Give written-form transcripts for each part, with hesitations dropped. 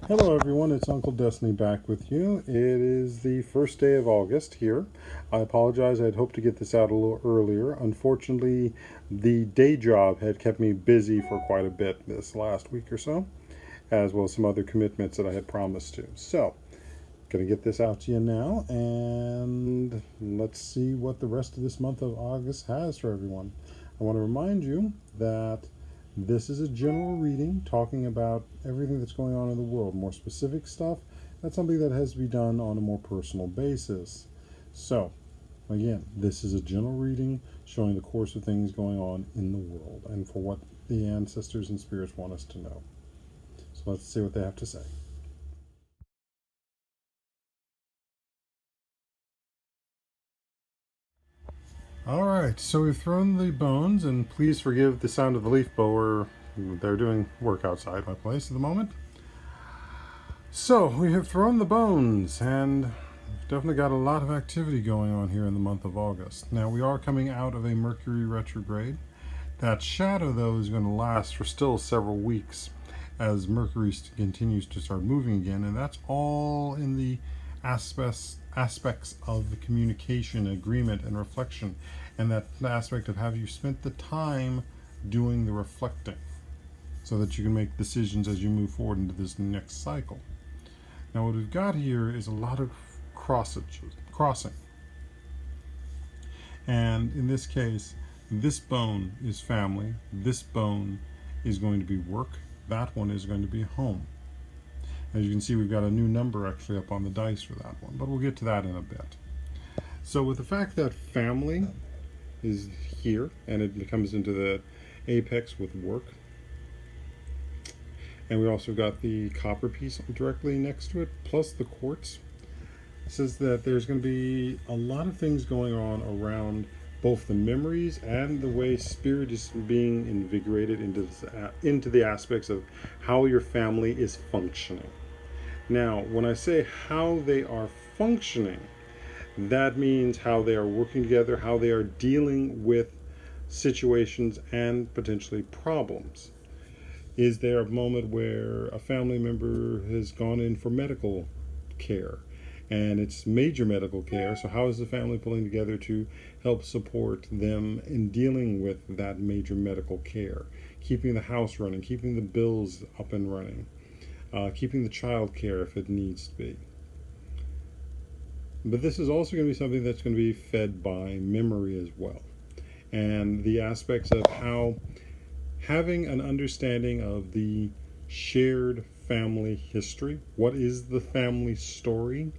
Hello everyone, it's UnkleDestiny back with you. It is the first day of August here. I apologize, I'd hoped to get this out a little earlier. Unfortunately, the day job had kept me busy for quite a bit this last week or so, as well as some other commitments that I had promised to. So, gonna get this out to you now, and let's see what the rest of this month of August has for everyone. I want to remind you that this is a general reading talking about everything that's going on in the world. More specific stuff, that's something that has to be done on a more personal basis. So, again, this is a general reading showing the course of things going on in the world and for what the ancestors and spirits want us to know. So let's see what they have to say. All right, so we've thrown the bones, and please forgive the sound of the leaf blower. They're doing work outside my place at the moment. So we have thrown the bones, and we've definitely got a lot of activity going on here in the month of August. Now we are coming out of a Mercury retrograde. That shadow, though, is going to last for still several weeks as Mercury continues to start moving again, and that's all in the aspects of the communication, agreement, and reflection, and that aspect of have you spent the time doing the reflecting so that you can make decisions as you move forward into this next cycle. Now what we've got here is a lot of crossing, and in this case this bone is family, this bone is going to be work, that one is going to be home. As you can see, we've got a new number actually up on the dice for that one, but we'll get to that in a bit. So with the fact that family is here and it comes into the apex with work, and we also got the copper piece directly next to it, plus the quartz, it says that there's going to be a lot of things going on around both the memories and the way spirit is being invigorated into the aspects of how your family is functioning. Now, when I say how they are functioning, that means how they are working together, how they are dealing with situations and potentially problems. Is there a moment where a family member has gone in for medical care and it's major medical care? So how is the family pulling together to help support them in dealing with that major medical care, keeping the house running, keeping the bills up and running, keeping the child care if it needs to be? But this is also going to be something that's going to be fed by memory as well, and the aspects of how having an understanding of the shared family history, what is the family story,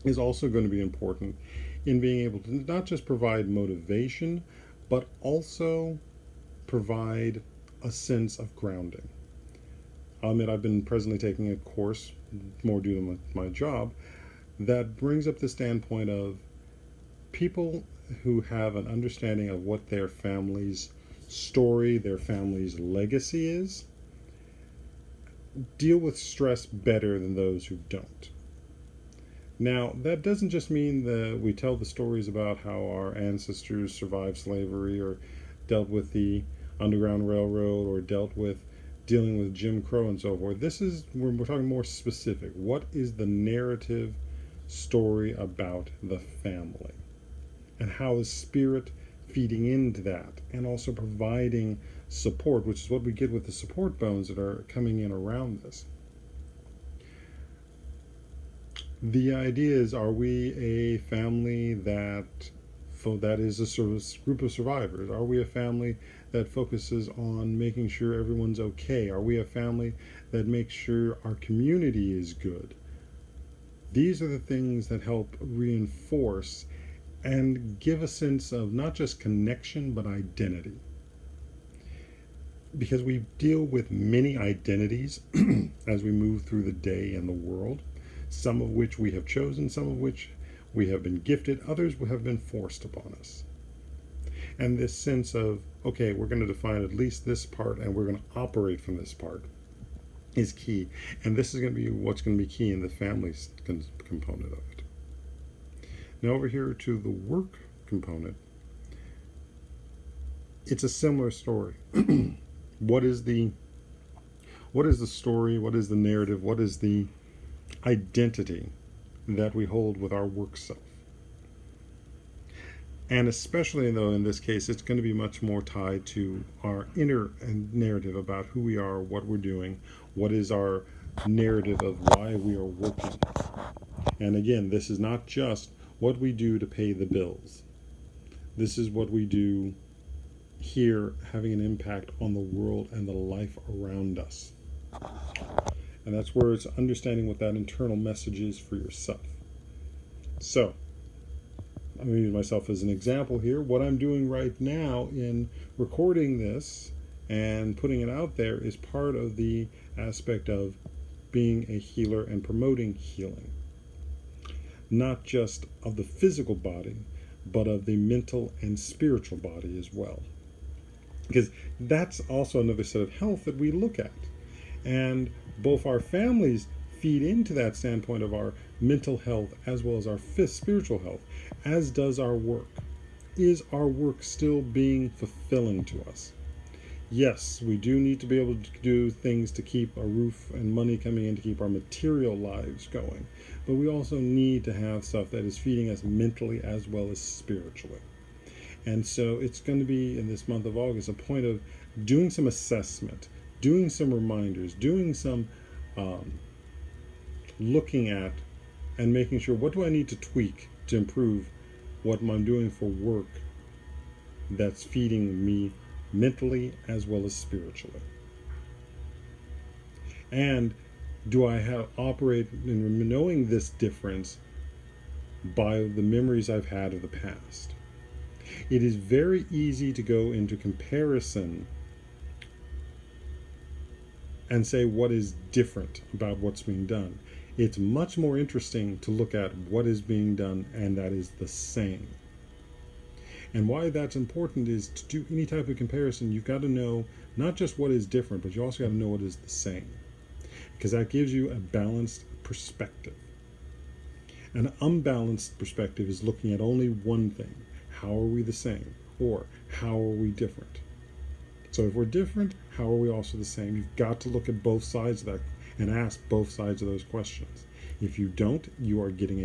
is also going to be important in being able to not just provide motivation, but also provide a sense of grounding. I'll admit I've been presently taking a course, more due to my job, that brings up the standpoint of people who have an understanding of what their family's story, their family's legacy is, deal with stress better than those who don't. Now, that doesn't just mean that we tell the stories about how our ancestors survived slavery or dealt with the Underground Railroad or dealt with dealing with Jim Crow and so forth. This is, we're talking more specific. What is the narrative story about the family? And how is spirit feeding into that and also providing support, which is what we get with the support bones that are coming in around this. The idea is, are we a family that is a group of survivors? Are we a family that focuses on making sure everyone's okay? Are we a family that makes sure our community is good? These are the things that help reinforce and give a sense of not just connection, but identity. Because we deal with many identities as we move through the day and the world, some of which we have chosen, some of which we have been gifted, others have been forced upon us. And this sense of, okay, we're going to define at least this part and we're going to operate from this part is key. And this is going to be what's going to be key in the family component of it. Now over here to the work component, it's a similar story. What is the story? What is the narrative? What is the identity that we hold with our work self? And especially though in this case, it's going to be much more tied to our inner narrative about who we are, what we're doing, what is our narrative of why we are working. And again, this is not just what we do to pay the bills. This is what we do here, having an impact on the world and the life around us. And that's where it's understanding what that internal message is for yourself. So, I'm going to use myself as an example here. What I'm doing right now in recording this and putting it out there is part of the aspect of being a healer and promoting healing. Not just of the physical body, but of the mental and spiritual body as well. Because that's also another set of health that we look at. And both our families feed into that standpoint of our mental health as well as our spiritual health, as does our work. Is our work still being fulfilling to us? Yes, we do need to be able to do things to keep a roof and money coming in to keep our material lives going. But we also need to have stuff that is feeding us mentally as well as spiritually. And so it's going to be in this month of August a point of doing some assessment, doing some reminders, doing some looking at and making sure, what do I need to tweak to improve what I'm doing for work that's feeding me mentally as well as spiritually? And do I operate in knowing this difference by the memories I've had of the past? It is very easy to go into comparison and say what is different about what's being done. It's much more interesting to look at what is being done and that is the same. And why that's important is to do any type of comparison, you've got to know not just what is different, but you also got to know what is the same. Because that gives you a balanced perspective. An unbalanced perspective is looking at only one thing. How are we the same? Or how are we different? So if we're different, how are we also the same? You've got to look at both sides of that and ask both sides of those questions. If you don't, you are getting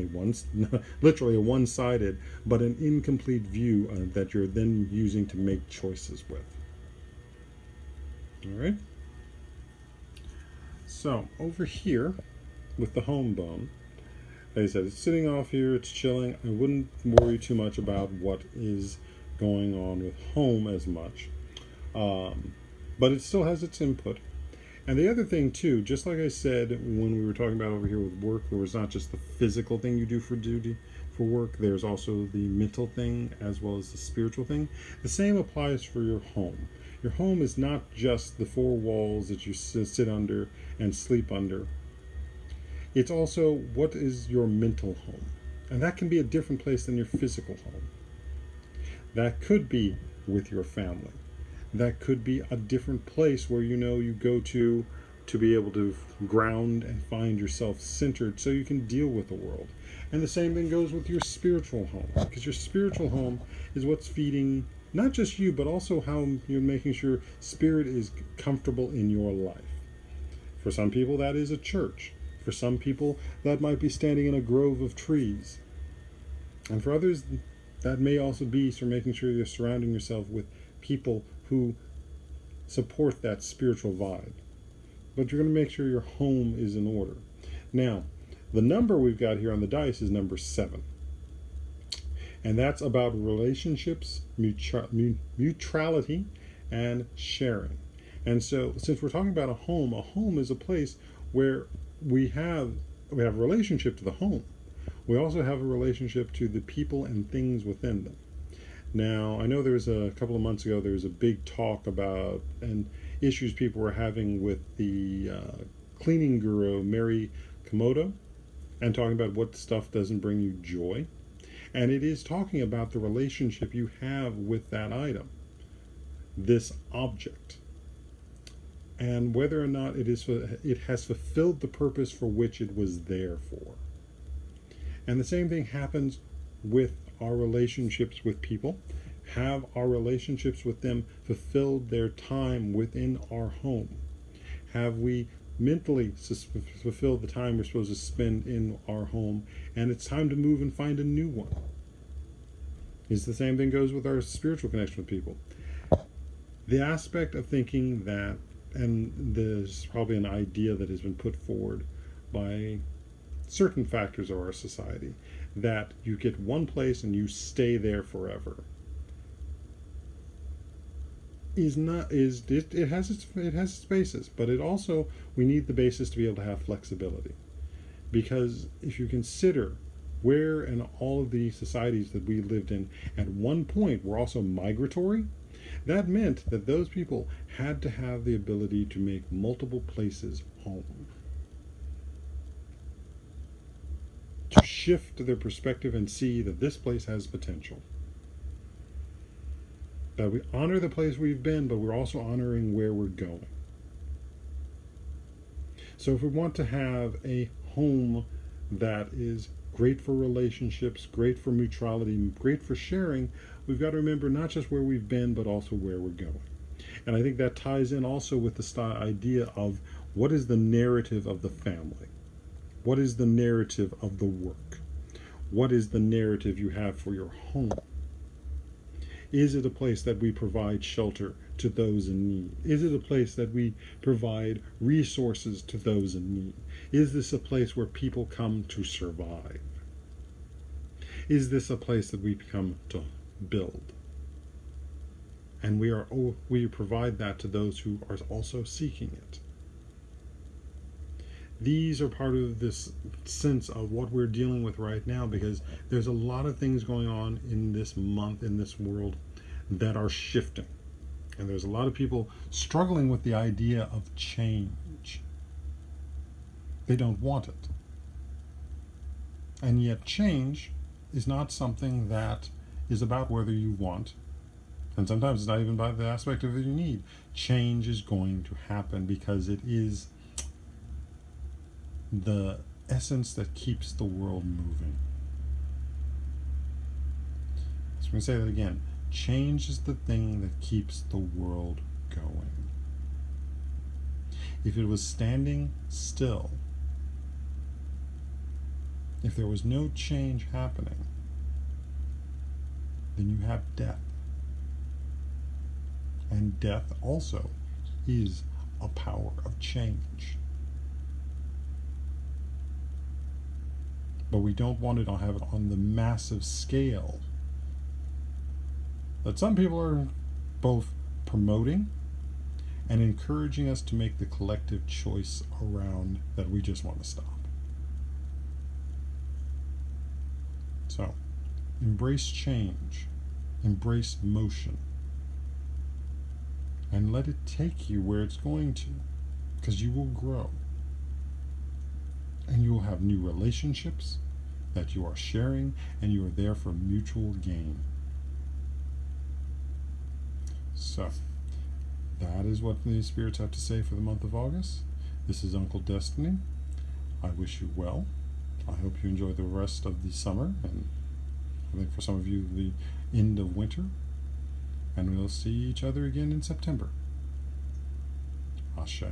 literally a one-sided, but an incomplete view that you're then using to make choices with. All right. So over here with the home bone, like I said, it's sitting off here, it's chilling. I wouldn't worry too much about what is going on with home as much. But it still has its input. And the other thing too, just like I said when we were talking about over here with work, there was not just the physical thing you do for duty, for work, there's also the mental thing as well as the spiritual thing. The same applies for your home. Your home is not just the four walls that you sit under and sleep under. It's also what is your mental home. And that can be a different place than your physical home. That could be with your family. That could be a different place where you go to be able to ground and find yourself centered so you can deal with the world. And the same thing goes with your spiritual home, because your spiritual home is what's feeding not just you, but also how you're making sure spirit is comfortable in your life. For some people, that is a church. For some people, that might be standing in a grove of trees. And for others, that may also be for making sure you're surrounding yourself with people who support that spiritual vibe. But you're going to make sure your home is in order. Now, the number we've got here on the dice is number 7. And that's about relationships, mutuality, and sharing. And so, since we're talking about a home is a place where we have a relationship to the home. We also have a relationship to the people and things within them. Now, I know there was a couple of months ago, there was a big talk about and issues people were having with the cleaning guru, Mary Komodo, and talking about what stuff doesn't bring you joy. And it is talking about the relationship you have with that item, this object, and whether or not it has fulfilled the purpose for which it was there for. And the same thing happens with our relationships with people? Have our relationships with them fulfilled their time within our home? Have we mentally fulfilled the time we're supposed to spend in our home, and it's time to move and find a new one? It's the same thing goes with our spiritual connection with people. The aspect of thinking that, and there's probably an idea that has been put forward by certain factors of our society, that you get one place and you stay there forever, is not is it has its basis, but it also, we need the basis to be able to have flexibility. Because if you consider where in all of the societies that we lived in at one point were also migratory, that meant that those people had to have the ability to make multiple places home, to shift their perspective and see that this place has potential. That we honor the place we've been, but we're also honoring where we're going. So if we want to have a home that is great for relationships, great for mutuality, great for sharing, we've got to remember not just where we've been, but also where we're going. And I think that ties in also with the idea of what is the narrative of the family? What is the narrative of the work? What is the narrative you have for your home? Is it a place that we provide shelter to those in need? Is it a place that we provide resources to those in need? Is this a place where people come to survive? Is this a place that we come to build? And we provide that to those who are also seeking it. These are part of this sense of what we're dealing with right now, because there's a lot of things going on in this month, in this world, that are shifting. And there's a lot of people struggling with the idea of change. They don't want it. And yet change is not something that is about whether you want, and sometimes it's not even about the aspect of it you need. Change is going to happen because it is the essence that keeps the world moving. So I'm going to say that again. Change is the thing that keeps the world going. If it was standing still, if there was no change happening, then you have death. And death also is a power of change. But we don't want to have it on the massive scale that some people are both promoting and encouraging us to make the collective choice around that we just want to stop. So, embrace change, embrace motion, and let it take you where it's going to, because you will grow. And you will have new relationships that you are sharing, and you are there for mutual gain. So, that is what the spirits have to say for the month of August. This is UnkleDestiny. I wish you well. I hope you enjoy the rest of the summer, and I think for some of you, the end of winter. And we'll see each other again in September. Ashe.